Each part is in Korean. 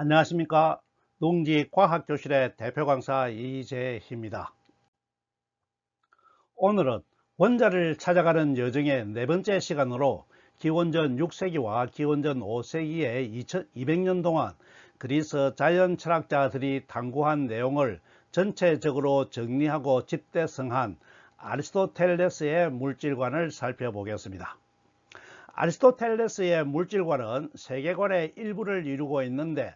안녕하십니까. 농지과학교실의 대표 강사 이재희입니다. 오늘은 원자를 찾아가는 여정의 네 번째 시간으로 기원전 6세기와 기원전 5세기의 2200년 동안 그리스 자연 철학자들이 탐구한 내용을 전체적으로 정리하고 집대성한 아리스토텔레스의 물질관을 살펴보겠습니다. 아리스토텔레스의 물질관은 세계관의 일부를 이루고 있는데,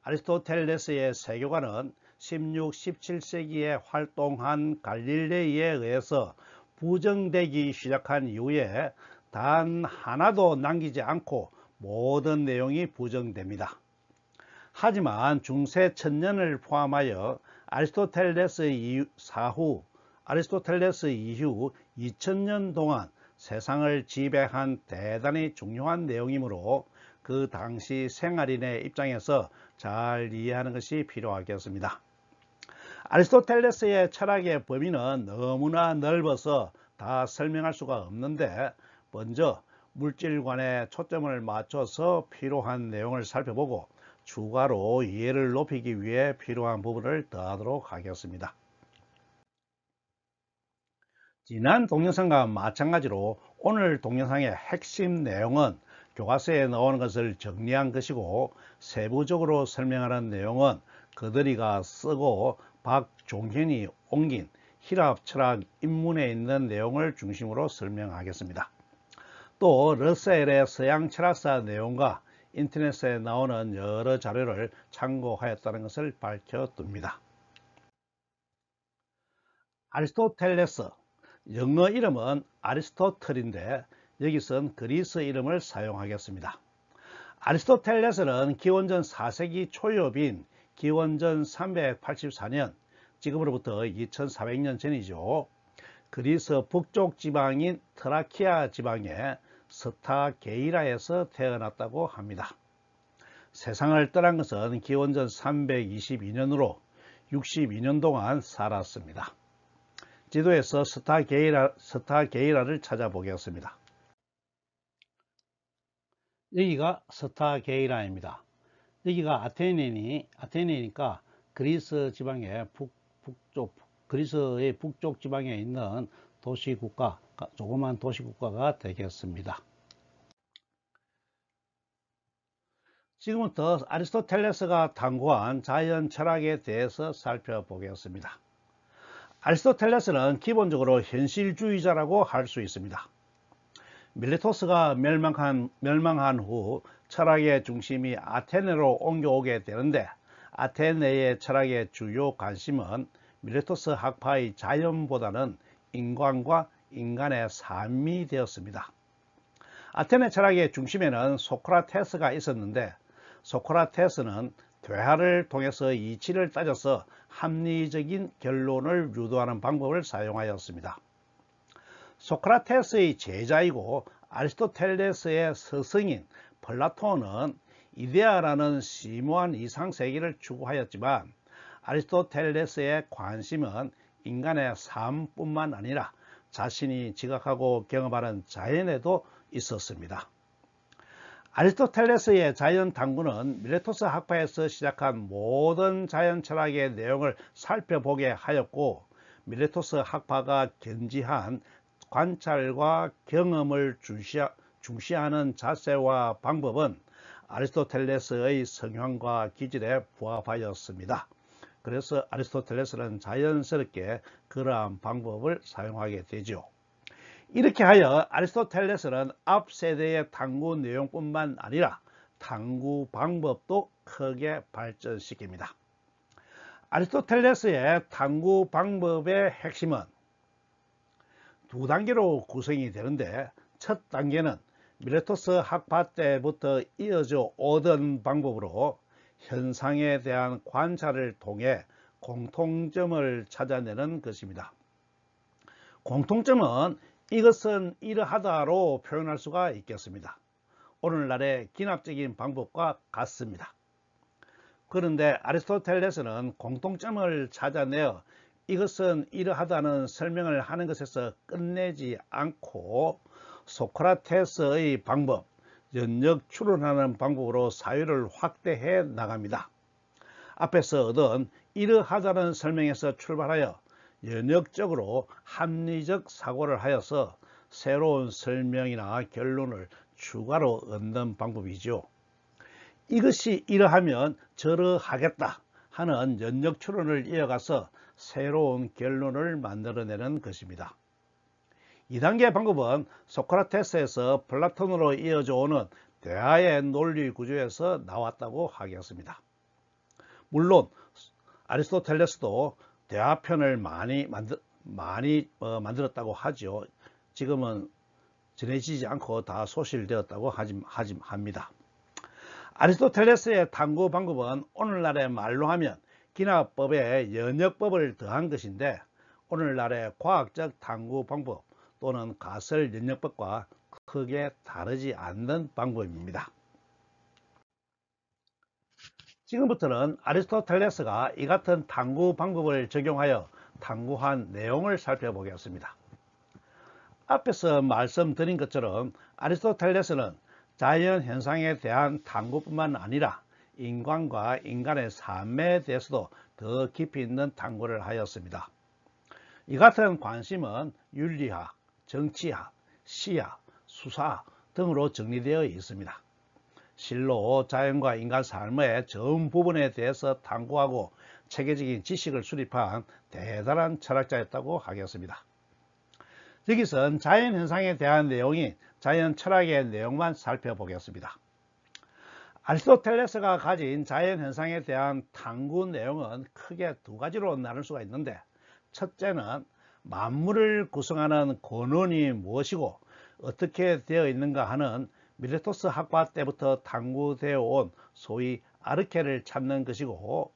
아리스토텔레스의 세계관은 16, 17세기에 활동한 갈릴레이에 의해서 부정되기 시작한 이후에 단 하나도 남기지 않고 모든 내용이 부정됩니다. 하지만 중세 천년을 포함하여 아리스토텔레스 이후 2000년 동안 세상을 지배한 대단히 중요한 내용이므로 그 당시 생활인의 입장에서 잘 이해하는 것이 필요하겠습니다. 아리스토텔레스의 철학의 범위는 너무나 넓어서 다 설명할 수가 없는데, 먼저 물질관에 초점을 맞춰서 필요한 내용을 살펴보고 추가로 이해를 높이기 위해 필요한 부분을 더하도록 하겠습니다. 지난 동영상과 마찬가지로 오늘 동영상의 핵심 내용은 교과서에 나오는 것을 정리한 것이고, 세부적으로 설명하는 내용은 그들이가 쓰고 박종현이 옮긴 히랍 철학 입문에 있는 내용을 중심으로 설명하겠습니다. 또 러셀의 서양 철학사 내용과 인터넷에 나오는 여러 자료를 참고하였다는 것을 밝혀둡니다. 아리스토텔레스, 영어 이름은 아리스토틀인데 여기선 그리스 이름을 사용하겠습니다. 아리스토텔레스는 기원전 4세기 초엽인 기원전 384년, 지금으로부터 2400년 전이죠. 그리스 북쪽 지방인 트라키아 지방의 스타게이라에서 태어났다고 합니다. 세상을 떠난 것은 기원전 322년으로 62년 동안 살았습니다. 지도에서 스타게이라를 찾아보겠습니다. 여기가 스타게이라입니다. 여기가 아테네니까 그리스 지방의 그리스의 북쪽 지방에 있는 도시국가, 조그만 도시국가가 되겠습니다. 지금부터 아리스토텔레스가 탐구한 자연 철학에 대해서 살펴보겠습니다. 아리스토텔레스는 기본적으로 현실주의자라고 할 수 있습니다. 밀레토스가 멸망한 후 철학의 중심이 아테네로 옮겨오게 되는데, 아테네의 철학의 주요 관심은 밀레토스 학파의 자연보다는 인간과 인간의 삶이 되었습니다. 아테네 철학의 중심에는 소크라테스가 있었는데, 소크라테스는 대화를 통해서 이치를 따져서 합리적인 결론을 유도하는 방법을 사용하였습니다. 소크라테스의 제자이고 아리스토텔레스의 스승인 플라톤은 이데아라는 심오한 이상세계를 추구하였지만, 아리스토텔레스의 관심은 인간의 삶뿐만 아니라 자신이 지각하고 경험하는 자연에도 있었습니다. 아리스토텔레스의 자연 탐구는 밀레토스 학파에서 시작한 모든 자연 철학의 내용을 살펴보게 하였고, 밀레토스 학파가 견지한 관찰과 경험을 중시하는 자세와 방법은 아리스토텔레스의 성향과 기질에 부합하였습니다. 그래서 아리스토텔레스는 자연스럽게 그러한 방법을 사용하게 되죠. 이렇게 하여 아리스토텔레스는 앞 세대의 탐구 내용뿐만 아니라 탐구 방법도 크게 발전시킵니다. 아리스토텔레스의 탐구 방법의 핵심은 두 단계로 구성이 되는데, 첫 단계는 밀레토스 학파 때부터 이어져 오던 방법으로 현상에 대한 관찰을 통해 공통점을 찾아내는 것입니다. 공통점은 이것은 이러하다로 표현할 수가 있겠습니다. 오늘날의 기납적인 방법과 같습니다. 그런데 아리스토텔레스는 공통점을 찾아내어 이것은 이러하다는 설명을 하는 것에서 끝내지 않고 소크라테스의 방법, 연역 추론하는 방법으로 사유를 확대해 나갑니다. 앞에서 얻은 이러하다는 설명에서 출발하여 연역적으로 합리적 사고를 하여서 새로운 설명이나 결론을 추가로 얻는 방법이죠. 이것이 이러하면 저러하겠다 하는 연역 추론을 이어가서 새로운 결론을 만들어내는 것입니다. 2단계 방법은 소크라테스에서 플라톤으로 이어져 오는 대화의 논리 구조에서 나왔다고 하겠습니다. 물론 아리스토텔레스도 대화편을 많이 만들었다고 하죠. 지금은 전해지지 않고 다 소실되었다고 합니다. 아리스토텔레스의 탐구 방법은 오늘날의 말로 하면 기나법에 연역법을 더한 것인데, 오늘날의 과학적 탐구 방법 또는 가설 연역법과 크게 다르지 않는 방법입니다. 지금부터는 아리스토텔레스가 이 같은 탐구 방법을 적용하여 탐구한 내용을 살펴보겠습니다. 앞에서 말씀드린 것처럼 아리스토텔레스는 자연 현상에 대한 탐구뿐만 아니라 인간과 인간의 삶에 대해서도 더 깊이 있는 탐구를 하였습니다. 이 같은 관심은 윤리학, 정치학, 시학, 수사학 등으로 정리되어 있습니다. 실로 자연과 인간 삶의 전 부분에 대해서 탐구하고 체계적인 지식을 수립한 대단한 철학자였다고 하겠습니다. 여기선 자연현상에 대한 내용인 자연 철학의 내용만 살펴보겠습니다. 아리스토텔레스가 가진 자연현상에 대한 탐구 내용은 크게 두 가지로 나눌 수가 있는데, 첫째는 만물을 구성하는 근원이 무엇이고 어떻게 되어 있는가 하는 미레토스 학파 때부터 탐구되어 온 소위 아르케를 찾는 것이고,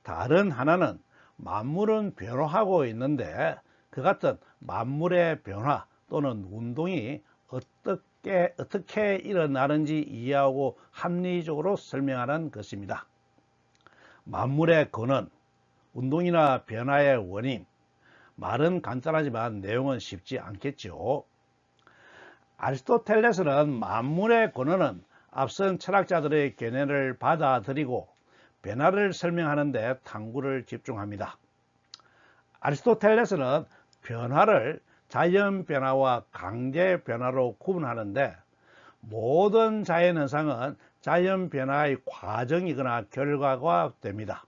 다른 하나는 만물은 변화하고 있는데 그 같은 만물의 변화 또는 운동이 어떻게 일어나는지 이해하고 합리적으로 설명하는 것입니다. 만물의 근원, 운동이나 변화의 원인, 말은 간단하지만 내용은 쉽지 않겠죠. 아리스토텔레스는 만물의 근원은 앞선 철학자들의 견해를 받아들이고 변화를 설명하는 데 탐구를 집중합니다. 아리스토텔레스는 변화를 자연 변화와 강제 변화로 구분하는데, 모든 자연 현상은 자연 변화의 과정이거나 결과가 됩니다.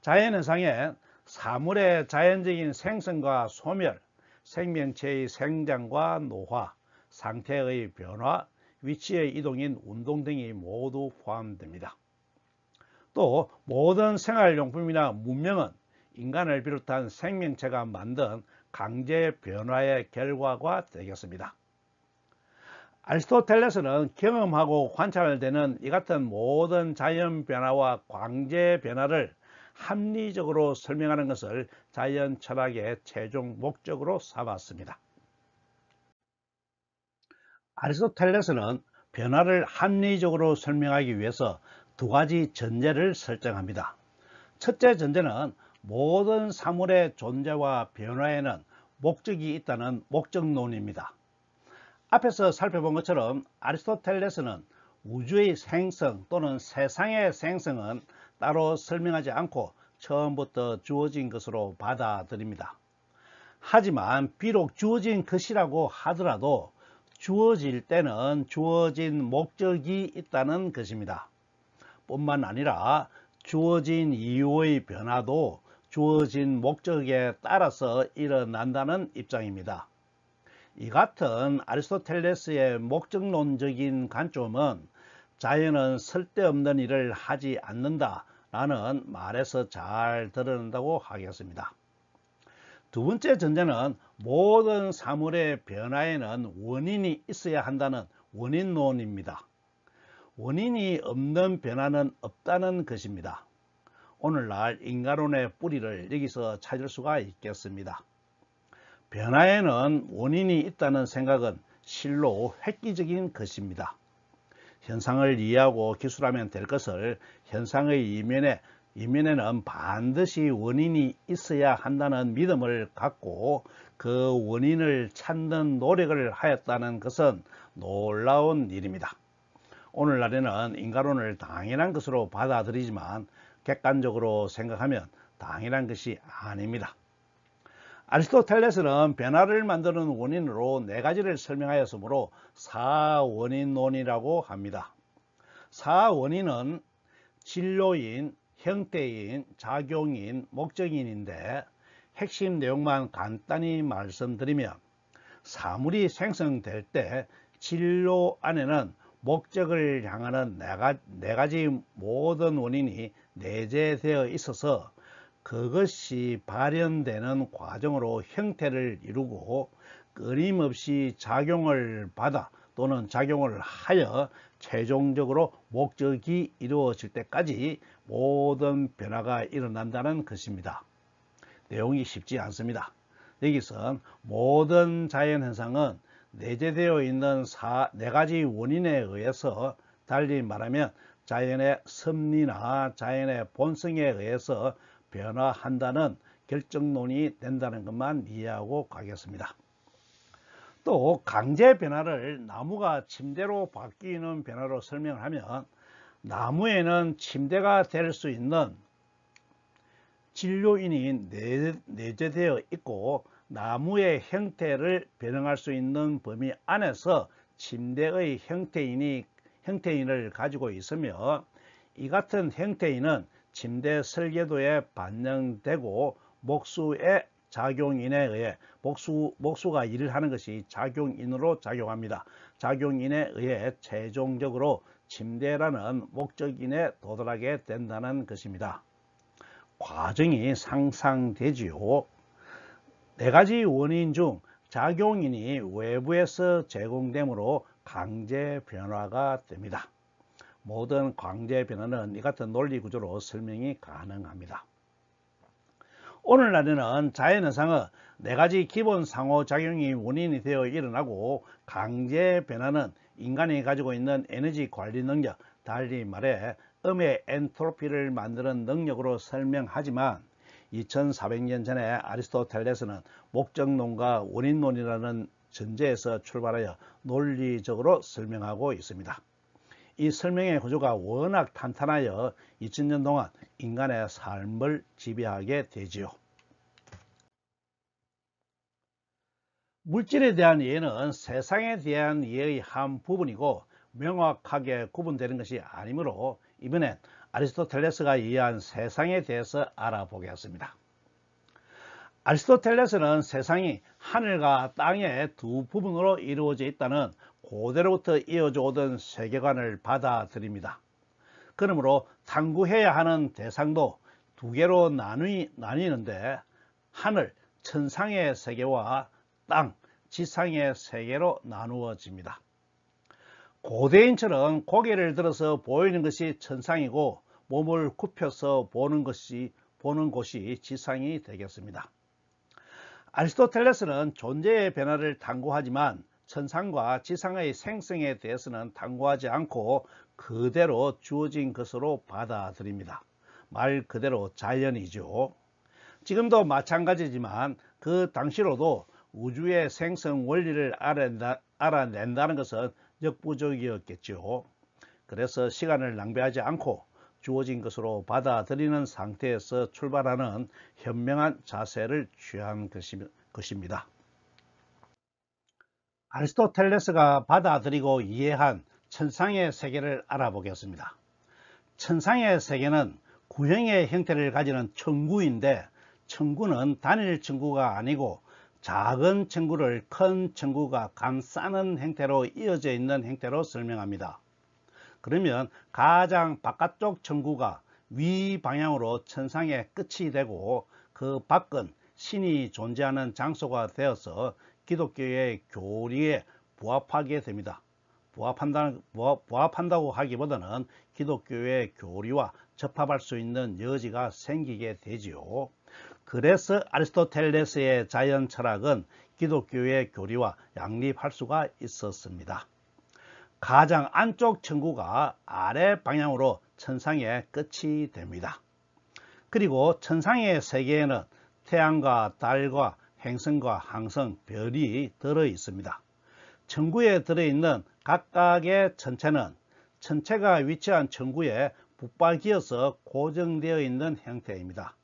자연 현상엔 사물의 자연적인 생성과 소멸, 생명체의 생장과 노화, 상태의 변화, 위치의 이동인 운동 등이 모두 포함됩니다. 또 모든 생활용품이나 문명은 인간을 비롯한 생명체가 만든 강제 변화의 결과가 되겠습니다. 아리스토텔레스는 경험하고 관찰되는 이 같은 모든 자연 변화와 강제 변화를 합리적으로 설명하는 것을 자연 철학의 최종 목적으로 삼았습니다. 아리스토텔레스는 변화를 합리적으로 설명하기 위해서 두 가지 전제를 설정합니다. 첫째 전제는 모든 사물의 존재와 변화에는 목적이 있다는 목적론입니다. 앞에서 살펴본 것처럼 아리스토텔레스는 우주의 생성 또는 세상의 생성은 따로 설명하지 않고 처음부터 주어진 것으로 받아들입니다. 하지만 비록 주어진 것이라고 하더라도 주어질 때는 주어진 목적이 있다는 것입니다. 뿐만 아니라 주어진 이유의 변화도 주어진 목적에 따라서 일어난다는 입장입니다. 이 같은 아리스토텔레스의 목적론적인 관점은 자연은 쓸데없는 일을 하지 않는다 라는 말에서 잘 드러난다고 하겠습니다. 두 번째 전제는 모든 사물의 변화에는 원인이 있어야 한다는 원인론입니다. 원인이 없는 변화는 없다는 것입니다. 오늘날 인간론의 뿌리를 여기서 찾을 수가 있겠습니다. 변화에는 원인이 있다는 생각은 실로 획기적인 것입니다. 현상을 이해하고 기술하면 될 것을 현상의 이면에는 반드시 원인이 있어야 한다는 믿음을 갖고 그 원인을 찾는 노력을 하였다는 것은 놀라운 일입니다. 오늘날에는 인간론을 당연한 것으로 받아들이지만 객관적으로 생각하면 당연한 것이 아닙니다. 아리스토텔레스는 변화를 만드는 원인으로 네 가지를 설명하였으므로 사원인론이라고 합니다. 사원인은 진료인, 형태인, 작용인, 목적인인데 핵심 내용만 간단히 말씀드리면 사물이 생성될 때 진료 안에는 목적을 향하는 네 가지 모든 원인이 내재되어 있어서 그것이 발현되는 과정으로 형태를 이루고 끊임없이 작용을 받아 또는 작용을 하여 최종적으로 목적이 이루어질 때까지 모든 변화가 일어난다는 것입니다. 내용이 쉽지 않습니다. 여기서 모든 자연현상은 내재되어 있는 네 가지 원인에 의해서, 달리 말하면 자연의 섭리나 자연의 본성에 의해서 변화한다는 결정론이 된다는 것만 이해하고 가겠습니다. 또 강제 변화를 나무가 침대로 바뀌는 변화로 설명하면 나무에는 침대가 될 수 있는 진료인이 내재되어 있고 나무의 형태를 변형할 수 있는 범위 안에서 침대의 형태인을 가지고 있으며 이 같은 형태인은 침대 설계도에 반영되고 목수의 작용인에 의해 목수가 일을 하는 것이 작용인으로 작용합니다. 작용인에 의해 최종적으로 침대라는 목적인에 도달하게 된다는 것입니다. 과정이 상상되지요. 네 가지 원인 중 작용인이 외부에서 제공되므로 강제 변화가 됩니다. 모든 강제 변화는 이 같은 논리 구조로 설명이 가능합니다. 오늘날에는 자연현상은 네 가지 기본 상호작용이 원인이 되어 일어나고 강제 변화는 인간이 가지고 있는 에너지 관리 능력, 달리 말해 음의 엔트로피를 만드는 능력으로 설명하지만 2400년 전에 아리스토텔레스는 목적론과 원인론이라는 전제에서 출발하여 논리적으로 설명하고 있습니다. 이 설명의 구조가 워낙 탄탄하여 2000년 동안 인간의 삶을 지배하게 되지요. 물질에 대한 이해는 세상에 대한 이해의 한 부분이고 명확하게 구분되는 것이 아니므로 이번엔 아리스토텔레스가 이해한 세상에 대해서 알아보겠습니다. 아리스토텔레스는 세상이 하늘과 땅의 두 부분으로 이루어져 있다는 고대로부터 이어져 오던 세계관을 받아들입니다. 그러므로 탐구해야 하는 대상도 두 개로 나뉘는데 하늘, 천상의 세계와 땅, 지상의 세계로 나누어집니다. 고대인처럼 고개를 들어서 보이는 것이 천상이고 몸을 굽혀서 보는 곳이 지상이 되겠습니다. 아리스토텔레스는 존재의 변화를 탐구하지만 천상과 지상의 생성에 대해서는 탐구하지 않고 그대로 주어진 것으로 받아들입니다. 말 그대로 자연이죠. 지금도 마찬가지지만 그 당시로도 우주의 생성 원리를 알아낸다는 것은 역부족이었겠죠. 그래서 시간을 낭비하지 않고 주어진 것으로 받아들이는 상태에서 출발하는 현명한 자세를 취한 것입니다. 아리스토텔레스가 받아들이고 이해한 천상의 세계를 알아보겠습니다. 천상의 세계는 구형의 형태를 가지는 천구인데 천구는 단일 천구가 아니고 작은 천구를 큰 천구가 감싸는 형태로 이어져 있는 형태로 설명합니다. 그러면 가장 바깥쪽 천구가 위 방향으로 천상의 끝이 되고 그 밖은 신이 존재하는 장소가 되어서 기독교의 교리에 부합하게 됩니다. 부합한다고 하기보다는 기독교의 교리와 접합할 수 있는 여지가 생기게 되지요. 그래서 아리스토텔레스의 자연 철학은 기독교의 교리와 양립할 수가 있었습니다. 가장 안쪽 천구가 아래 방향으로 천상의 끝이 됩니다. 그리고 천상의 세계에는 태양과 달과 행성과 항성, 별이 들어 있습니다. 천구에 들어있는 각각의 천체는 천체가 위치한 천구에 붙박이어서 고정되어 있는 형태입니다.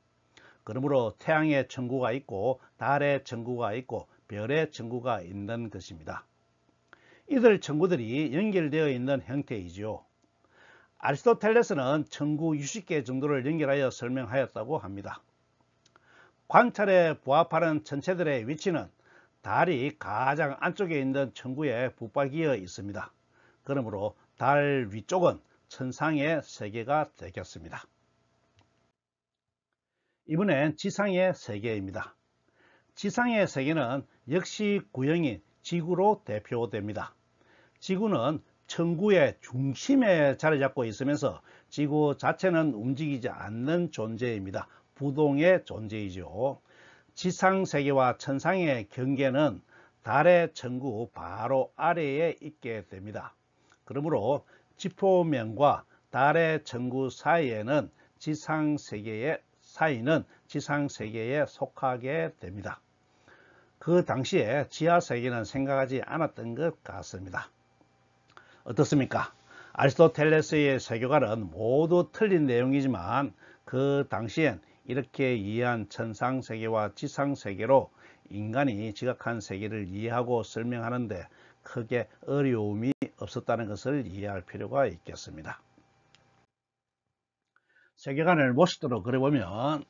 그러므로 태양의 천구가 있고 달의 천구가 있고 별의 천구가 있는 것입니다. 이들 천구들이 연결되어 있는 형태이죠. 아리스토텔레스는 천구 60개 정도를 연결하여 설명하였다고 합니다. 관찰에 부합하는 천체들의 위치는 달이 가장 안쪽에 있는 천구에 붙박이어 있습니다. 그러므로 달 위쪽은 천상의 세계가 되겠습니다. 이번엔 지상의 세계입니다. 지상의 세계는 역시 구형인 지구로 대표됩니다. 지구는 천구의 중심에 자리 잡고 있으면서 지구 자체는 움직이지 않는 존재입니다. 부동의 존재이죠. 지상세계와 천상의 경계는 달의 천구 바로 아래에 있게 됩니다. 그러므로 지표면과 달의 천구 사이에는 지상세계의 속하게 됩니다. 그 당시에 지하세계는 생각하지 않았던 것 같습니다. 어떻습니까? 아리스토텔레스의 세계관은 모두 틀린 내용이지만 그 당시엔 이렇게 이해한 천상세계와 지상세계로 인간이 지각한 세계를 이해하고 설명하는데 크게 어려움이 없었다는 것을 이해할 필요가 있겠습니다. 세계관을 모식도로 그려보면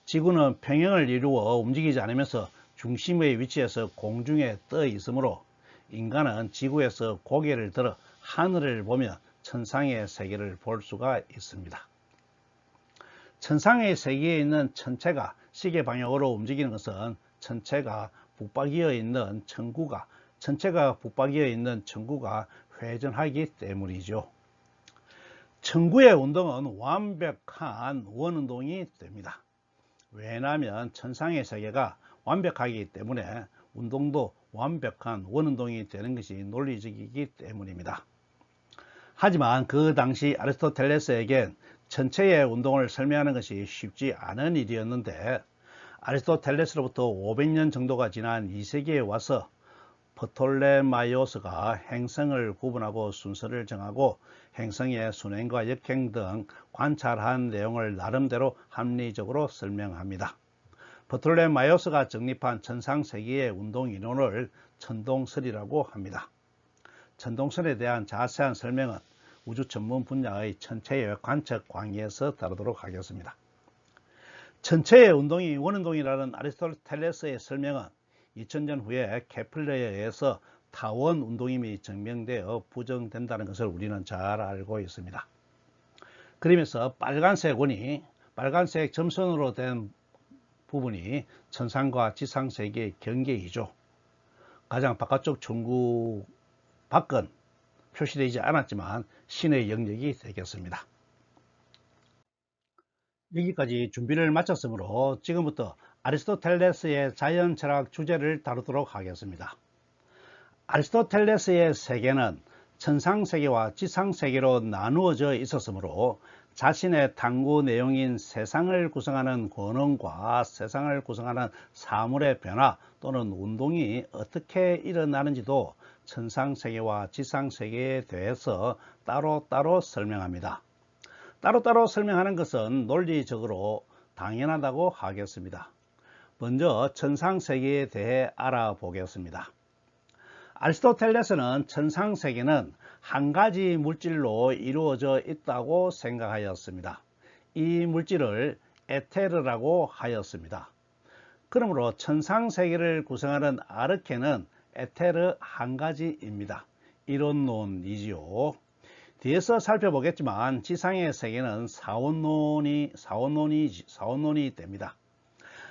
지구는 평형을 이루어 움직이지 않으면서 중심의 위치에서 공중에 떠 있으므로 인간은 지구에서 고개를 들어 하늘을 보며 천상의 세계를 볼 수가 있습니다. 천상의 세계에 있는 천체가 시계 방향으로 움직이는 것은 천체가 붙박이어 있는 천구가 회전하기 때문이죠. 천구의 운동은 완벽한 원운동이 됩니다. 왜냐하면 천상의 세계가 완벽하기 때문에 운동도 완벽한 원운동이 되는 것이 논리적이기 때문입니다. 하지만 그 당시 아리스토텔레스에겐 전체의 운동을 설명하는 것이 쉽지 않은 일이었는데 아리스토텔레스로부터 500년 정도가 지난 2세기에 와서 프톨레마이오스가 행성을 구분하고 순서를 정하고 행성의 순행과 역행 등 관찰한 내용을 나름대로 합리적으로 설명합니다. 프톨레마이오스가 정립한 천상세계의 운동 이론을 천동설이라고 합니다. 천동설에 대한 자세한 설명은 우주 전문 분야의 천체의 관측 강의에서 다루도록 하겠습니다. 천체의 운동이 원운동이라는 아리스토텔레스의 설명은 2000년 후에 케플러에 의해서 타원 운동임이 증명되어 부정된다는 것을 우리는 잘 알고 있습니다. 그러면서 빨간색 점선으로 된 부분이 천상과 지상세계의 경계이죠. 가장 바깥쪽 천구 밖은 표시되지 않았지만 신의 영역이 되겠습니다. 여기까지 준비를 마쳤으므로 지금부터 아리스토텔레스의 자연철학 주제를 다루도록 하겠습니다. 아리스토텔레스의 세계는 천상세계와 지상세계로 나누어져 있었으므로 자신의 탐구 내용인 세상을 구성하는 권원과 세상을 구성하는 사물의 변화 또는 운동이 어떻게 일어나는지도 천상세계와 지상세계에 대해서 따로따로 설명합니다. 따로따로 설명하는 것은 논리적으로 당연하다고 하겠습니다. 먼저 천상세계에 대해 알아보겠습니다. 아리스토텔레스는 천상세계는 한 가지 물질로 이루어져 있다고 생각하였습니다. 이 물질을 에테르라고 하였습니다. 그러므로 천상세계를 구성하는 아르케는 에테르 한 가지입니다. 이론론이지요. 뒤에서 살펴보겠지만 지상의 세계는 사원론이 됩니다.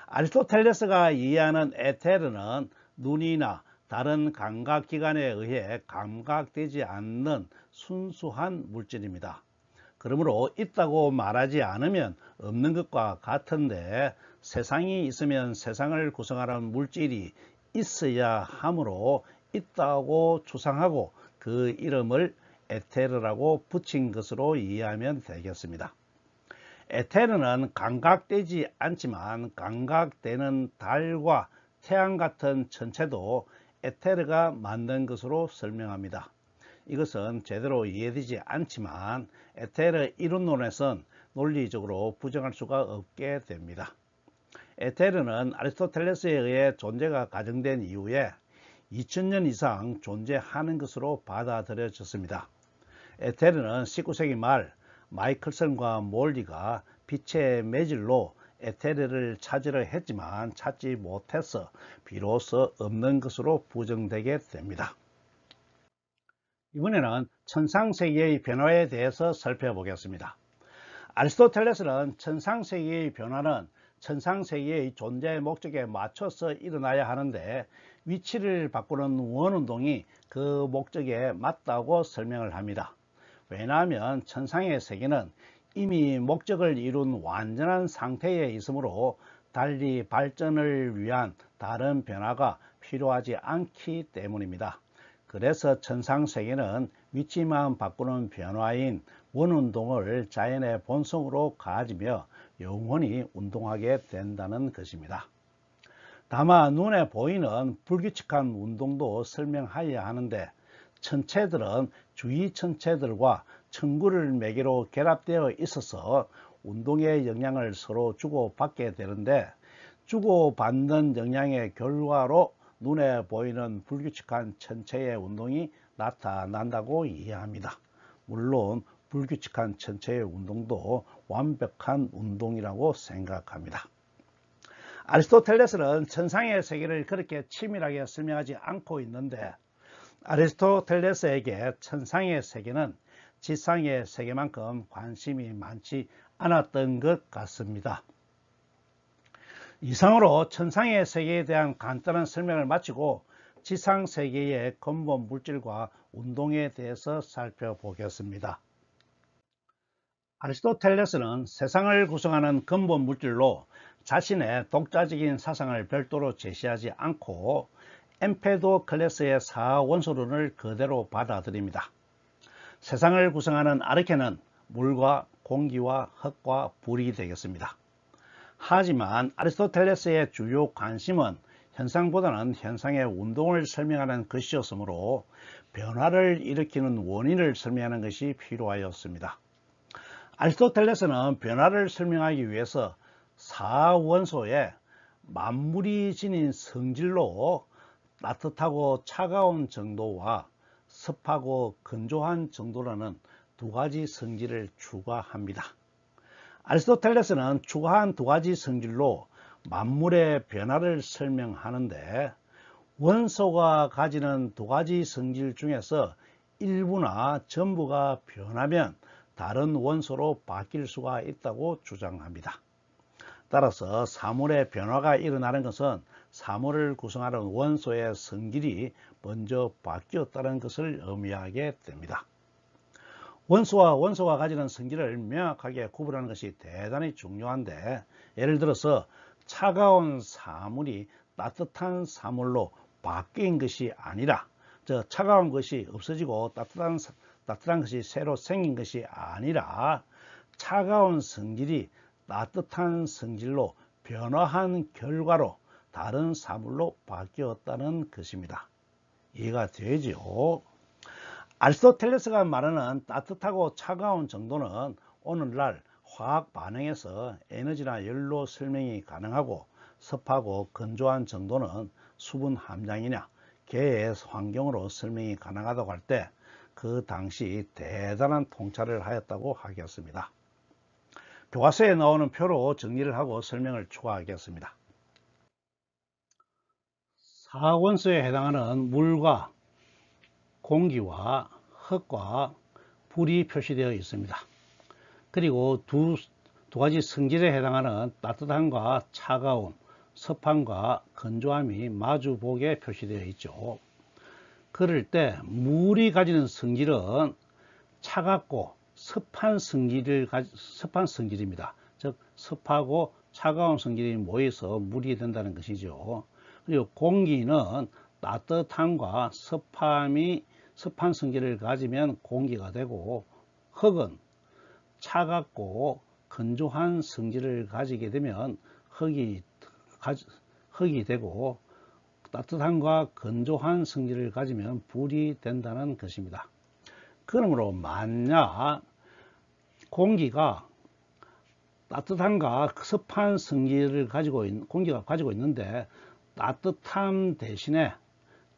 아리스토텔레스가 이해하는 에테르는 눈이나 다른 감각기관에 의해 감각되지 않는 순수한 물질입니다. 그러므로 있다고 말하지 않으면 없는 것과 같은데 세상이 있으면 세상을 구성하는 물질이 있어야 하므로 있다고 추상하고 그 이름을 에테르라고 붙인 것으로 이해하면 되겠습니다. 에테르는 감각되지 않지만 감각되는 달과 태양 같은 천체도 에테르가 만든 것으로 설명합니다. 이것은 제대로 이해되지 않지만 에테르 이론론에선 논리적으로 부정할 수가 없게 됩니다. 에테르는 아리스토텔레스에 의해 존재가 가정된 이후에 2000년 이상 존재하는 것으로 받아들여졌습니다. 에테르는 19세기 말 마이클슨과 몰리가 빛의 매질로 에테르를 찾으려 했지만 찾지 못해서 비로소 없는 것으로 부정되게 됩니다. 이번에는 천상세계의 변화에 대해서 살펴보겠습니다. 아리스토텔레스는 천상세계의 변화는 천상세계의 존재 목적에 맞춰서 일어나야 하는데 위치를 바꾸는 원운동이 그 목적에 맞다고 설명을 합니다. 왜냐하면 천상의 세계는 이미 목적을 이룬 완전한 상태에 있으므로 달리 발전을 위한 다른 변화가 필요하지 않기 때문입니다. 그래서 천상세계는 위치만 바꾸는 변화인 원운동을 자연의 본성으로 가지며 영원히 운동하게 된다는 것입니다. 다만 눈에 보이는 불규칙한 운동도 설명하여야 하는데 천체들은 주위 천체들과 천구를 매개로 결합되어 있어서 운동의 영향을 서로 주고받게 되는데 주고받는 영향의 결과로 눈에 보이는 불규칙한 천체의 운동이 나타난다고 이해합니다. 물론 불규칙한 천체의 운동도 완벽한 운동이라고 생각합니다. 아리스토텔레스는 천상의 세계를 그렇게 치밀하게 설명하지 않고 있는데 아리스토텔레스에게 천상의 세계는 지상의 세계만큼 관심이 많지 않았던 것 같습니다. 이상으로 천상의 세계에 대한 간단한 설명을 마치고 지상 세계의 근본 물질과 운동에 대해서 살펴보겠습니다. 아리스토텔레스는 세상을 구성하는 근본 물질로 자신의 독자적인 사상을 별도로 제시하지 않고 엠페도클레스의 사원소론을 그대로 받아들입니다. 세상을 구성하는 아르케는 물과 공기와 흙과 불이 되겠습니다. 하지만 아리스토텔레스의 주요 관심은 현상보다는 현상의 운동을 설명하는 것이었으므로 변화를 일으키는 원인을 설명하는 것이 필요하였습니다. 아리스토텔레스는 변화를 설명하기 위해서 사원소에 만물이 지닌 성질로 따뜻하고 차가운 정도와 습하고 건조한 정도라는 두 가지 성질을 추가합니다. 아리스토텔레스는 추가한 두 가지 성질로 만물의 변화를 설명하는데 원소가 가지는 두 가지 성질 중에서 일부나 전부가 변하면 다른 원소로 바뀔 수가 있다고 주장합니다. 따라서 사물의 변화가 일어나는 것은 사물을 구성하는 원소의 성질이 먼저 바뀌었다는 것을 의미하게 됩니다. 원소와 원소가 가지는 성질을 명확하게 구분하는 것이 대단히 중요한데 예를 들어서 차가운 사물이 따뜻한 사물로 바뀐 것이 아니라 차가운 것이 없어지고 따뜻한 것이 새로 생긴 것이 아니라 차가운 성질이 따뜻한 성질로 변화한 결과로 다른 사물로 바뀌었다는 것입니다. 이해가 되죠? 아리스토텔레스가 말하는 따뜻하고 차가운 정도는 오늘날 화학 반응에서 에너지나 열로 설명이 가능하고 습하고 건조한 정도는 수분 함량이나 계의 환경으로 설명이 가능하다고 할 때 그 당시 대단한 통찰을 하였다고 하겠습니다. 교과서에 나오는 표로 정리를 하고 설명을 추가하겠습니다. 사원소에 해당하는 물과 공기와 흙과 불이 표시되어 있습니다. 그리고 두 가지 성질에 해당하는 따뜻함과 차가움, 습함과 건조함이 마주보게 표시되어 있죠. 그럴 때 물이 가지는 성질은 차갑고 습한 성질입니다. 즉 습하고 차가운 성질이 모여서 물이 된다는 것이죠. 그리고 공기는 따뜻함과 습한 성질을 가지면 공기가 되고 흙은 차갑고 건조한 성질을 가지게 되면 흙이 되고 따뜻함과 건조한 성질을 가지면 불이 된다는 것입니다. 그러므로 만약 공기가 따뜻함과 습한 성질을 공기가 가지고 있는데 따뜻함 대신에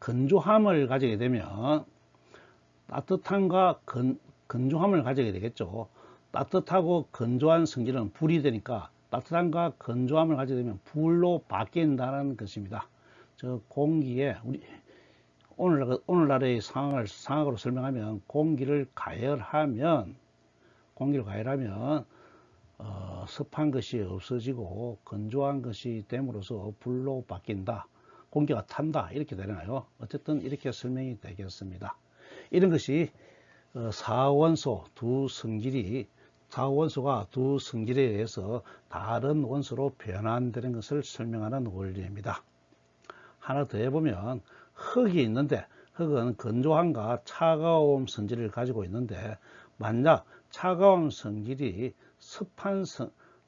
건조함을 가지게 되면 따뜻함과 건조함을 가지게 되겠죠. 따뜻하고 건조한 성질은 불이 되니까 따뜻함과 건조함을 가지게 되면 불로 바뀐다는 것입니다. 저 공기에 오늘날의 상황으로 설명하면 공기를 가열하면 습한 것이 없어지고 건조한 것이 됨으로써 불로 바뀐다. 공기가 탄다. 이렇게 되나요? 어쨌든 이렇게 설명이 되겠습니다. 이런 것이 사원소가 두 성질에 의해서 다른 원소로 변환되는 것을 설명하는 원리입니다. 하나 더 해보면 흙이 있는데 흙은 건조함과 차가움 성질을 가지고 있는데 만약 차가운 성질이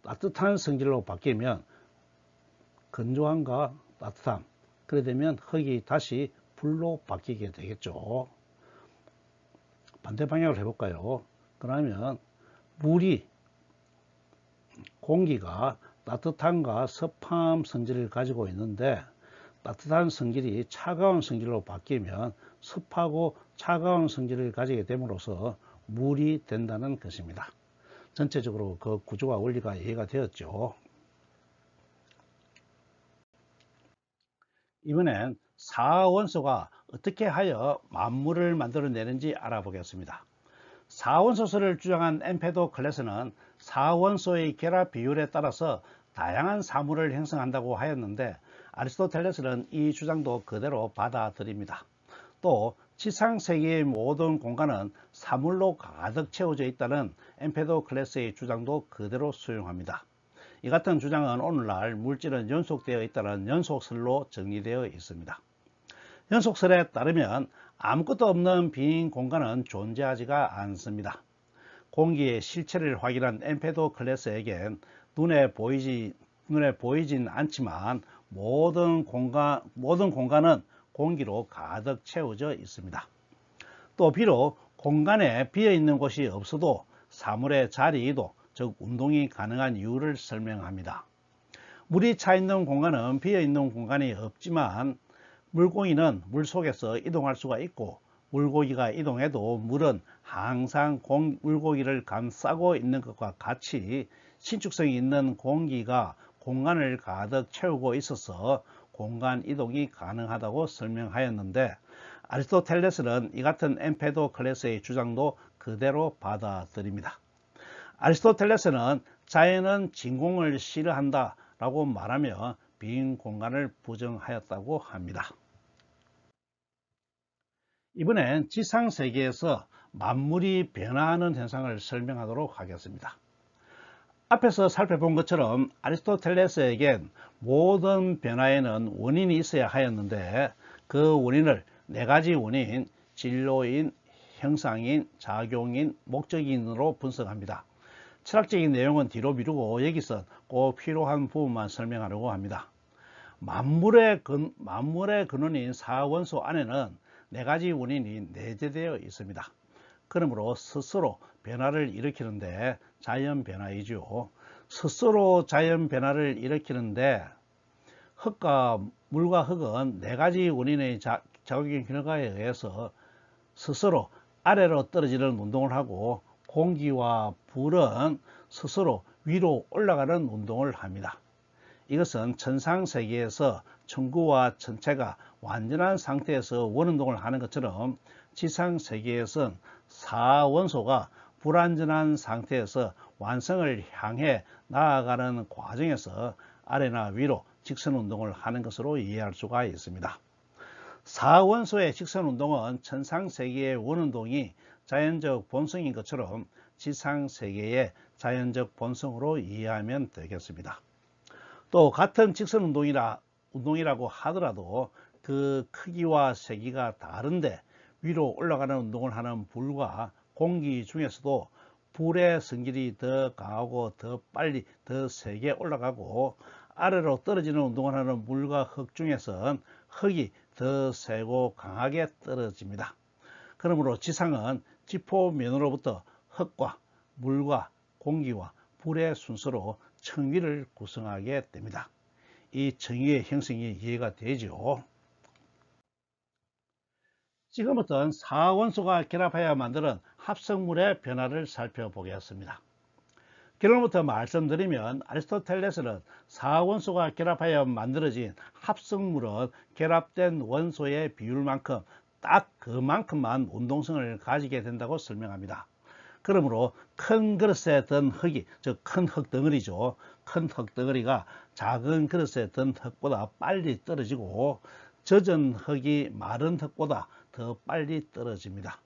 따뜻한 성질로 바뀌면 건조함과 따뜻함, 그래 되면 흙이 다시 불로 바뀌게 되겠죠. 반대 방향으로 해볼까요? 그러면 공기가 따뜻함과 습함 성질을 가지고 있는데 따뜻한 성질이 차가운 성질로 바뀌면 습하고 차가운 성질을 가지게 됨으로써 물이 된다는 것입니다. 전체적으로 그 구조와 원리가 이해가 되었죠. 이번엔 사원소가 어떻게 하여 만물을 만들어내는지 알아보겠습니다. 사원소설을 주장한 엠페도클레스는 사원소의 결합 비율에 따라서 다양한 사물을 형성한다고 하였는데 아리스토텔레스는 이 주장도 그대로 받아들입니다. 또 지상세계의 모든 공간은 사물로 가득 채워져 있다는 엠페도클레스의 주장도 그대로 수용합니다. 이 같은 주장은 오늘날 물질은 연속되어 있다는 연속설로 정리되어 있습니다. 연속설에 따르면 아무것도 없는 빈 공간은 존재하지가 않습니다. 공기의 실체를 확인한 엠페도클레스에겐 눈에 보이진 않지만 모든 공간은 공기로 가득 채워져 있습니다. 또 비록 공간에 비어있는 곳이 없어도 사물의 자리 이동, 즉 운동이 가능한 이유를 설명합니다. 물이 차 있는 공간은 비어있는 공간이 없지만 물고기는 물 속에서 이동할 수가 있고 물고기가 이동해도 물은 항상 물고기를 감싸고 있는 것과 같이 신축성이 있는 공기가 공간을 가득 채우고 있어서 공간 이동이 가능하다고 설명하였는데 아리스토텔레스는 이 같은 엠페도클레스의 주장도 그대로 받아들입니다. 아리스토텔레스는 자연은 진공을 싫어한다 라고 말하며 빈 공간을 부정하였다고 합니다. 이번엔 지상세계에서 만물이 변화하는 현상을 설명하도록 하겠습니다. 앞에서 살펴본 것처럼 아리스토텔레스에겐 모든 변화에는 원인이 있어야 하였는데 그 원인을 네 가지 원인, 진로인, 형상인, 작용인, 목적인으로 분석합니다. 철학적인 내용은 뒤로 미루고 여기서 꼭 필요한 부분만 설명하려고 합니다. 만물의 근원인 사원소 안에는 네 가지 원인이 내재되어 있습니다. 그러므로 스스로 변화를 일으키는데 자연 변화이죠. 스스로 자연 변화를 일으키는데 물과 흙은 네 가지 원인의 작용 결과에 의해서 스스로 아래로 떨어지는 운동을 하고 공기와 불은 스스로 위로 올라가는 운동을 합니다. 이것은 천상세계에서 천구와 천체가 완전한 상태에서 원운동을 하는 것처럼 지상세계에서는 사원소가 불완전한 상태에서 완성을 향해 나아가는 과정에서 아래나 위로 직선운동을 하는 것으로 이해할 수가 있습니다. 사원소의 직선운동은 천상세계의 원운동이 자연적 본성인 것처럼 지상세계의 자연적 본성으로 이해하면 되겠습니다. 또 같은 직선운동이라고 하더라도 그 크기와 세기가 다른데 위로 올라가는 운동을 하는 불과 공기 중에서도 불의 성질이 더 강하고 더 빨리 더 세게 올라가고 아래로 떨어지는 운동을 하는 물과 흙 중에서는 흙이 더 세고 강하게 떨어집니다. 그러므로 지상은 지포면으로부터 흙과 물과 공기와 불의 순서로 청위를 구성하게 됩니다. 이 청위의 형성이 이해가 되죠. 지금부터는 사원소가 결합하여 만드는 합성물의 변화를 살펴보겠습니다. 결론부터 말씀드리면 아리스토텔레스는 사원소가 결합하여 만들어진 합성물은 결합된 원소의 비율만큼 딱 그만큼만 운동성을 가지게 된다고 설명합니다. 그러므로 큰 그릇에 든 흙이, 즉 큰 흙덩어리죠. 큰 흙덩어리가 작은 그릇에 든 흙보다 빨리 떨어지고 젖은 흙이 마른 흙보다 더 빨리 떨어집니다.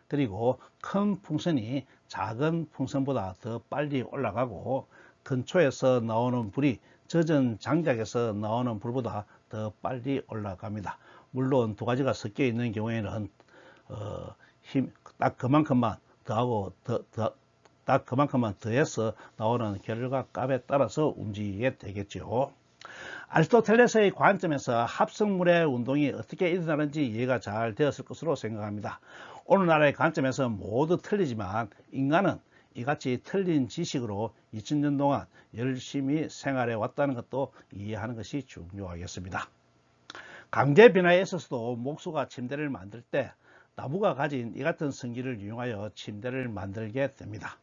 그리고 큰 풍선이 작은 풍선보다 더 빨리 올라가고 근초에서 나오는 불이 젖은 장작에서 나오는 불보다 더 빨리 올라갑니다. 물론 두 가지가 섞여 있는 경우에는 딱 그만큼만 더하고 딱 그만큼만 더해서 나오는 결과값에 따라서 움직이게 되겠죠. 아리스토텔레스의 관점에서 합성물의 운동이 어떻게 일어나는지 이해가 잘 되었을 것으로 생각합니다. 오늘날의 관점에서 모두 틀리지만 인간은 이같이 틀린 지식으로 2000년 동안 열심히 생활해 왔다는 것도 이해하는 것이 중요하겠습니다. 강제 변화에 있어서도 목수가 침대를 만들 때 나무가 가진 이 같은 성질을 이용하여 침대를 만들게 됩니다.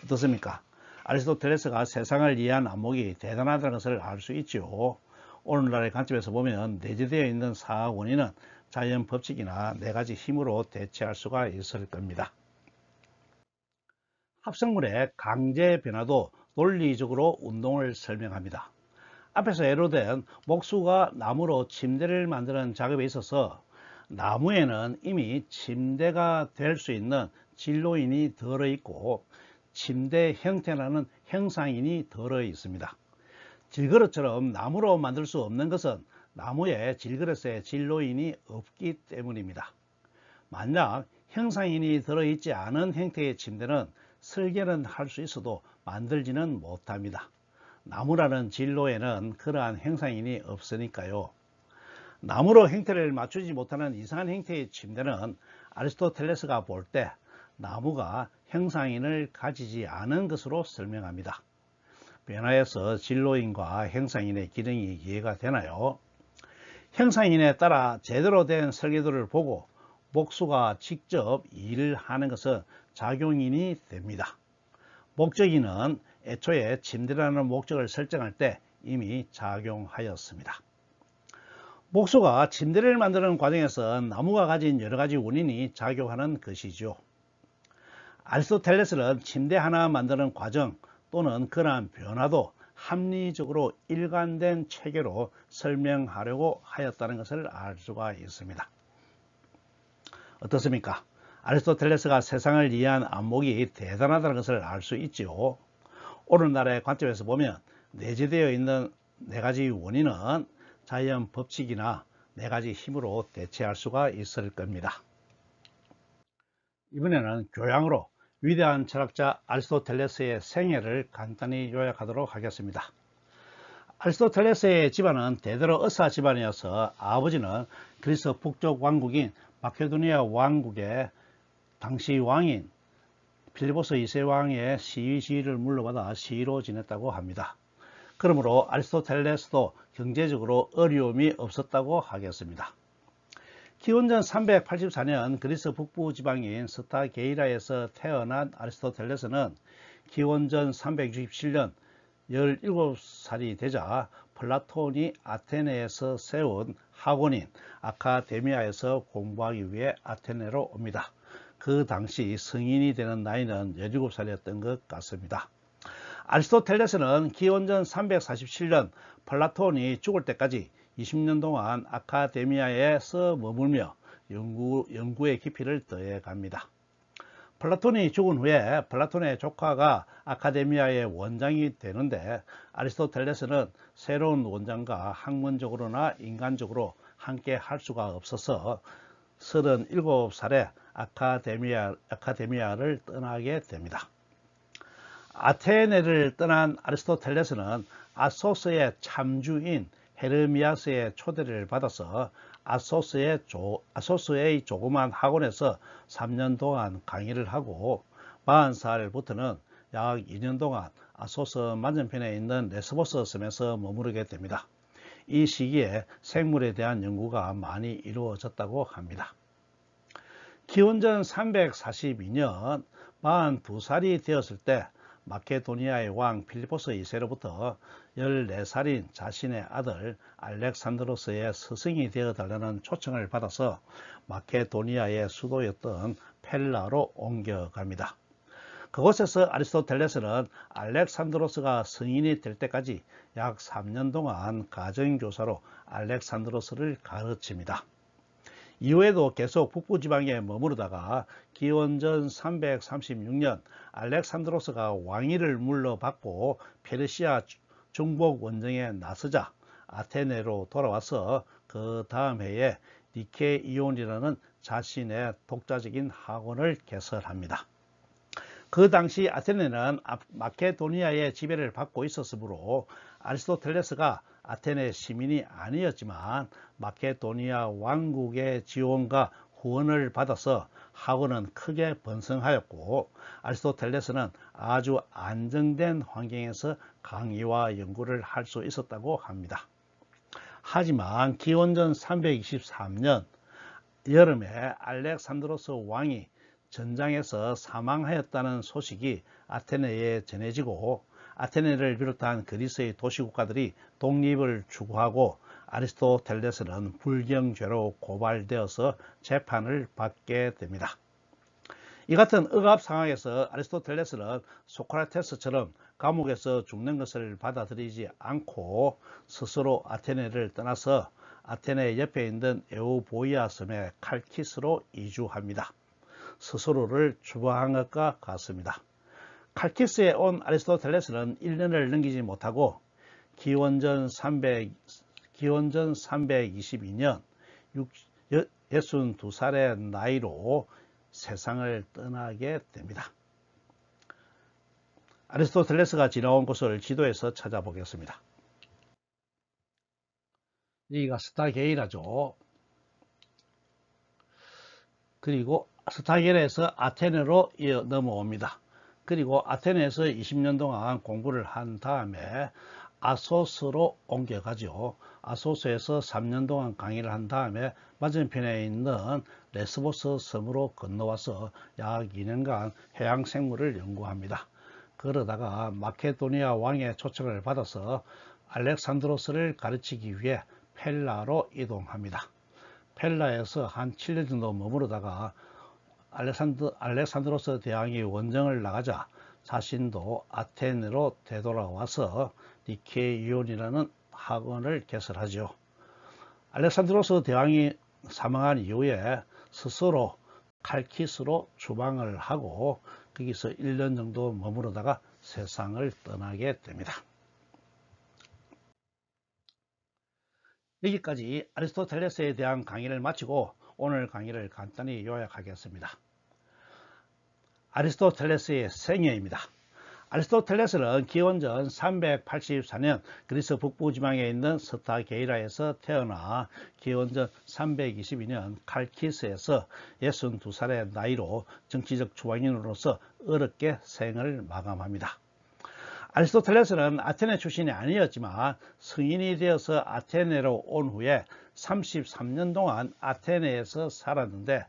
어떻습니까? 아리스토텔레스가 세상을 이해한 안목이 대단하다는 것을 알 수 있죠. 오늘날의 관점에서 보면 내재되어 있는 사학 원인은 자연 법칙이나 네 가지 힘으로 대체할 수가 있을 겁니다. 합성물의 강제 변화도 논리적으로 운동을 설명합니다. 앞에서 예로된 목수가 나무로 침대를 만드는 작업에 있어서 나무에는 이미 침대가 될 수 있는 진로인이 들어있고 침대 형태라는 형상인이 들어 있습니다. 질그릇처럼 나무로 만들 수 없는 것은 나무의 질그릇에 진로인이 없기 때문입니다. 만약 형상인이 들어있지 않은 형태의 침대는 설계는 할 수 있어도 만들지는 못합니다. 나무라는 진로에는 그러한 형상인이 없으니까요. 나무로 형태를 맞추지 못하는 이상한 형태의 침대는 아리스토텔레스가 볼 때 나무가 형상인을 가지지 않은 것으로 설명합니다. 변화에서 진로인과 형상인의 기능이 이해가 되나요? 형상인에 따라 제대로 된 설계도를 보고 목수가 직접 일을 하는 것은 작용인이 됩니다. 목적인은 애초에 침대라는 목적을 설정할 때 이미 작용하였습니다. 목수가 침대를 만드는 과정에서 나무가 가진 여러 가지 원인이 작용하는 것이죠. 아리스토텔레스는 침대 하나 만드는 과정 또는 그러한 변화도 합리적으로 일관된 체계로 설명하려고 하였다는 것을 알 수가 있습니다. 어떻습니까? 아리스토텔레스가 세상을 이해한 안목이 대단하다는 것을 알 수 있죠. 오늘날의 관점에서 보면 내재되어 있는 네 가지 원인은 자연 법칙이나 네 가지 힘으로 대체할 수가 있을 겁니다. 이번에는 교양으로 위대한 철학자 아리스토텔레스의 생애를 간단히 요약하도록 하겠습니다. 아리스토텔레스의 집안은 대대로 의사 집안이어서 아버지는 그리스 북쪽 왕국인 마케도니아 왕국의 당시 왕인 필리포스 2세 왕의 지위를 물러받아 시위로 지냈다고 합니다. 그러므로 아리스토텔레스도 경제적으로 어려움이 없었다고 하겠습니다. 기원전 384년 그리스 북부 지방인 스타게이라에서 태어난 아리스토텔레스는 기원전 367년 17살이 되자 플라톤이 아테네에서 세운 학원인 아카데미아에서 공부하기 위해 아테네로 옵니다. 그 당시 성인이 되는 나이는 17살이었던 것 같습니다. 아리스토텔레스는 기원전 347년 플라톤이 죽을 때까지 20년 동안 아카데미아에서 머물며 연구의 깊이를 더해 갑니다. 플라톤이 죽은 후에 플라톤의 조카가 아카데미아의 원장이 되는데 아리스토텔레스는 새로운 원장과 학문적으로나 인간적으로 함께 할 수가 없어서 37살에 아카데미아를 떠나게 됩니다. 아테네를 떠난 아리스토텔레스는 아소스의 참주인 헤르미아스의 초대를 받아서 아소스의 조그만 학원에서 3년 동안 강의를 하고 40살부터는 약 2년 동안 아소스 맞은편에 있는 레스보스 섬에서 머무르게 됩니다. 이 시기에 생물에 대한 연구가 많이 이루어졌다고 합니다. 기원전 342년 42살이 되었을 때 마케도니아의 왕 필리포스 2세로부터 14살인 자신의 아들 알렉산드로스의 스승이 되어달라는 초청을 받아서 마케도니아의 수도였던 펠라로 옮겨갑니다. 그곳에서 아리스토텔레스는 알렉산드로스가 성인이 될 때까지 약 3년 동안 가정교사로 알렉산드로스를 가르칩니다. 이후에도 계속 북부지방에 머무르다가 기원전 336년 알렉산드로스가 왕위를 물러받고 페르시아 중복 원정에 나서자 아테네로 돌아와서 그 다음 해에 니케이온이라는 자신의 독자적인 학원을 개설합니다. 그 당시 아테네는 마케도니아의 지배를 받고 있었으므로 아리스토텔레스가 아테네 시민이 아니었지만 마케도니아 왕국의 지원과 후원을 받아서 학원은 크게 번성하였고 아리스토텔레스는 아주 안정된 환경에서 강의와 연구를 할 수 있었다고 합니다. 하지만 기원전 323년 여름에 알렉산드로스 왕이 전장에서 사망하였다는 소식이 아테네에 전해지고 아테네를 비롯한 그리스의 도시국가들이 독립을 추구하고 아리스토텔레스는 불경죄로 고발되어서 재판을 받게 됩니다. 이 같은 억압 상황에서 아리스토텔레스는 소크라테스처럼 감옥에서 죽는 것을 받아들이지 않고 스스로 아테네를 떠나서 아테네 옆에 있는 에우보이아 섬의 칼키스로 이주합니다. 스스로를 추방한 것과 같습니다. 칼키스에 온 아리스토텔레스는 1년을 넘기지 못하고 기원전 322년 62살의 나이로 세상을 떠나게 됩니다. 아리스토텔레스가 지나온 곳을 지도에서 찾아보겠습니다. 여기가 스타게이라죠. 그리고 스타게라에서 아테네로 넘어옵니다. 그리고 아테네에서 20년 동안 공부를 한 다음에 아소스로 옮겨가죠. 아소스에서 3년 동안 강의를 한 다음에 맞은편에 있는 레스보스 섬으로 건너와서 약 2년간 해양생물을 연구합니다. 그러다가 마케도니아 왕의 초청을 받아서 알렉산드로스를 가르치기 위해 펠라로 이동합니다. 펠라에서 한 7년 정도 머무르다가 알렉산드로스 대왕이 원정을 나가자 자신도 아테네로 되돌아와서 니케이온이라는 학원을 개설하죠. 알렉산드로스 대왕이 사망한 이후에 스스로 칼키스로 추방을 하고 거기서 1년 정도 머무르다가 세상을 떠나게 됩니다. 여기까지 아리스토텔레스에 대한 강의를 마치고 오늘 강의를 간단히 요약하겠습니다. 아리스토텔레스의 생애입니다. 아리스토텔레스는 기원전 384년 그리스 북부지방에 있는 스타게이라에서 태어나 기원전 322년 칼키스에서 62살의 나이로 정치적 추방인으로서 어렵게 생을 마감합니다. 아리스토텔레스는 아테네 출신이 아니었지만 성인이 되어서 아테네로 온 후에 33년 동안 아테네에서 살았는데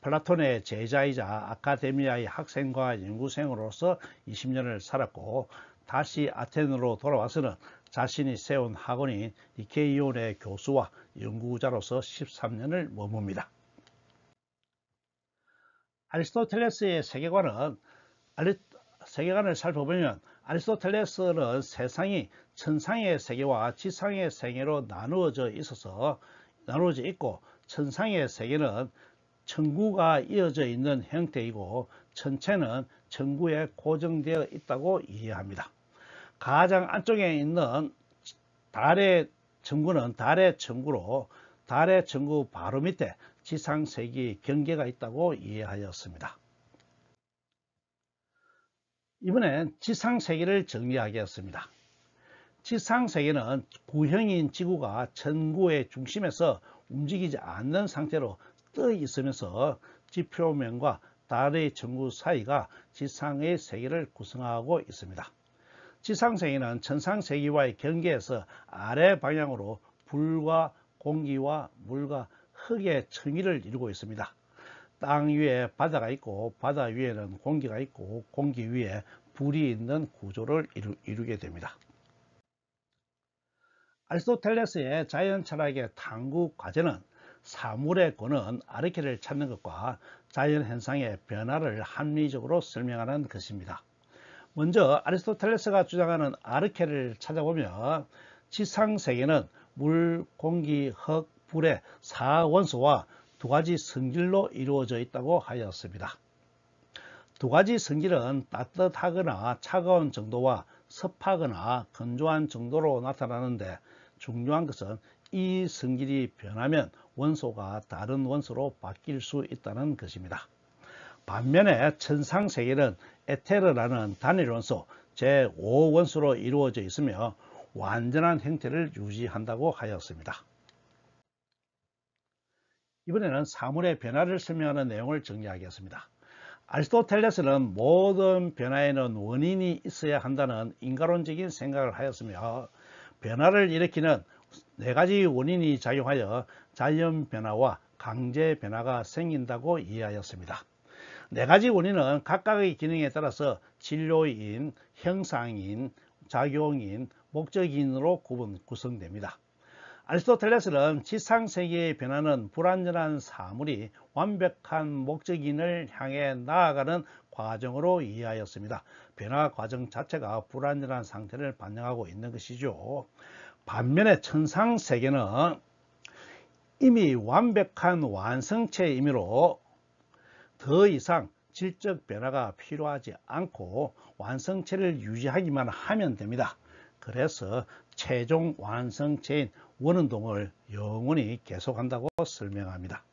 플라톤의 제자이자 아카데미아의 학생과 연구생으로서 20년을 살았고 다시 아테네로 돌아와서는 자신이 세운 학원인 니케이온의 교수와 연구자로서 13년을 머뭅니다. 아리스토텔레스의 세계관을 살펴보면 아리스토텔레스는 세상이 천상의 세계와 지상의 세계로 나누어져 있고 천상의 세계는 천구가 이어져 있는 형태이고 천체는 천구에 고정되어 있다고 이해합니다. 가장 안쪽에 있는 달의 천구는 달의 천구로 달의 천구 바로 밑에 지상세계의 경계가 있다고 이해하였습니다. 이번엔 지상세계를 정리하겠습니다. 지상세계는 구형인 지구가 천구의 중심에서 움직이지 않는 상태로 떠 있으면서 지표면과 달의 전구 사이가 지상의 세계를 구성하고 있습니다. 지상세계는 천상세계와의 경계에서 아래 방향으로 불과 공기와 물과 흙의 층위를 이루고 있습니다. 땅 위에 바다가 있고 바다 위에는 공기가 있고 공기 위에 불이 있는 구조를 이루게 됩니다. 아리스토텔레스의 자연 철학의 탐구 과제는 사물의 근원 아르케를 찾는 것과 자연 현상의 변화를 합리적으로 설명하는 것입니다. 먼저 아리스토텔레스가 주장하는 아르케를 찾아보면 지상세계는 물, 공기, 흙, 불의 4원소와 두 가지 성질로 이루어져 있다고 하였습니다. 두 가지 성질은 따뜻하거나 차가운 정도와 습하거나 건조한 정도로 나타나는데 중요한 것은 이 성질이 변하면 원소가 다른 원소로 바뀔 수 있다는 것입니다. 반면에 천상세계는 에테르라는 단일 원소 제5원소로 이루어져 있으며 완전한 형태를 유지한다고 하였습니다. 이번에는 사물의 변화를 설명하는 내용을 정리하겠습니다. 아리스토텔레스는 모든 변화에는 원인이 있어야 한다는 인과론적인 생각을 하였으며 변화를 일으키는 네 가지 원인이 작용하여 자연 변화와 강제 변화가 생긴다고 이해하였습니다. 네 가지 원인은 각각의 기능에 따라서 진료인, 형상인, 작용인, 목적인으로 구성됩니다. 아리스토텔레스는 지상세계의 변화는 불완전한 사물이 완벽한 목적인을 향해 나아가는 과정으로 이해하였습니다. 변화 과정 자체가 불완전한 상태를 반영하고 있는 것이죠. 반면에 천상세계는 이미 완벽한 완성체이므로 더 이상 질적 변화가 필요하지 않고 완성체를 유지하기만 하면 됩니다. 그래서 최종 완성체인 원운동을 영원히 계속한다고 설명합니다.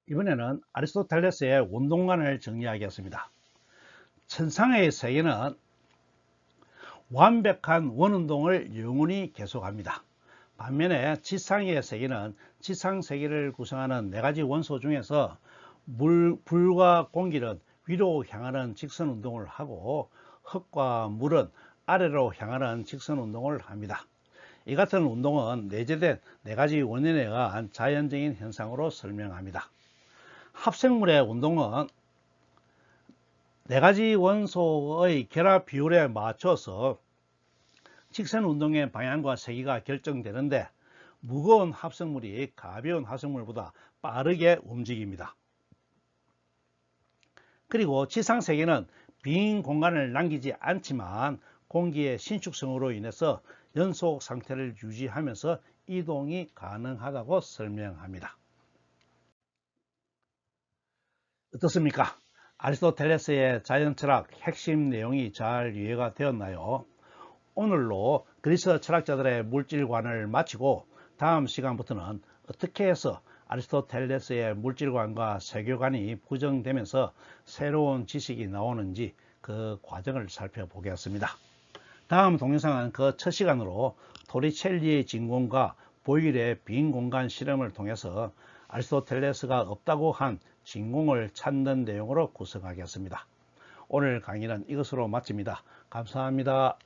이번에는 아리스토텔레스의 운동관을 정리하겠습니다. 천상의 세계는 완벽한 원운동을 영원히 계속합니다. 반면에 지상의 세계는 지상세계를 구성하는 네 가지 원소 중에서 불과 공기는 위로 향하는 직선 운동을 하고 흙과 물은 아래로 향하는 직선 운동을 합니다. 이 같은 운동은 내재된 네 가지 원인에 의한 자연적인 현상으로 설명합니다. 합성물의 운동은 네 가지 원소의 결합 비율에 맞춰서 직선 운동의 방향과 세기가 결정되는데 무거운 합성물이 가벼운 합성물보다 빠르게 움직입니다. 그리고 지상세계는 빈 공간을 남기지 않지만 공기의 신축성으로 인해서 연속 상태를 유지하면서 이동이 가능하다고 설명합니다. 어떻습니까? 아리스토텔레스의 자연철학 핵심 내용이 잘 이해가 되었나요? 오늘로 그리스 철학자들의 물질관을 마치고 다음 시간부터는 어떻게 해서 아리스토텔레스의 물질관과 세계관이 부정되면서 새로운 지식이 나오는지 그 과정을 살펴보겠습니다. 다음 동영상은 그 첫 시간으로 토리첼리의 진공과 보일의 빈 공간 실험을 통해서 아리스토텔레스가 없다고 한 진공을 찾는 내용으로 구성하겠습니다. 오늘 강의는 이것으로 마칩니다. 감사합니다.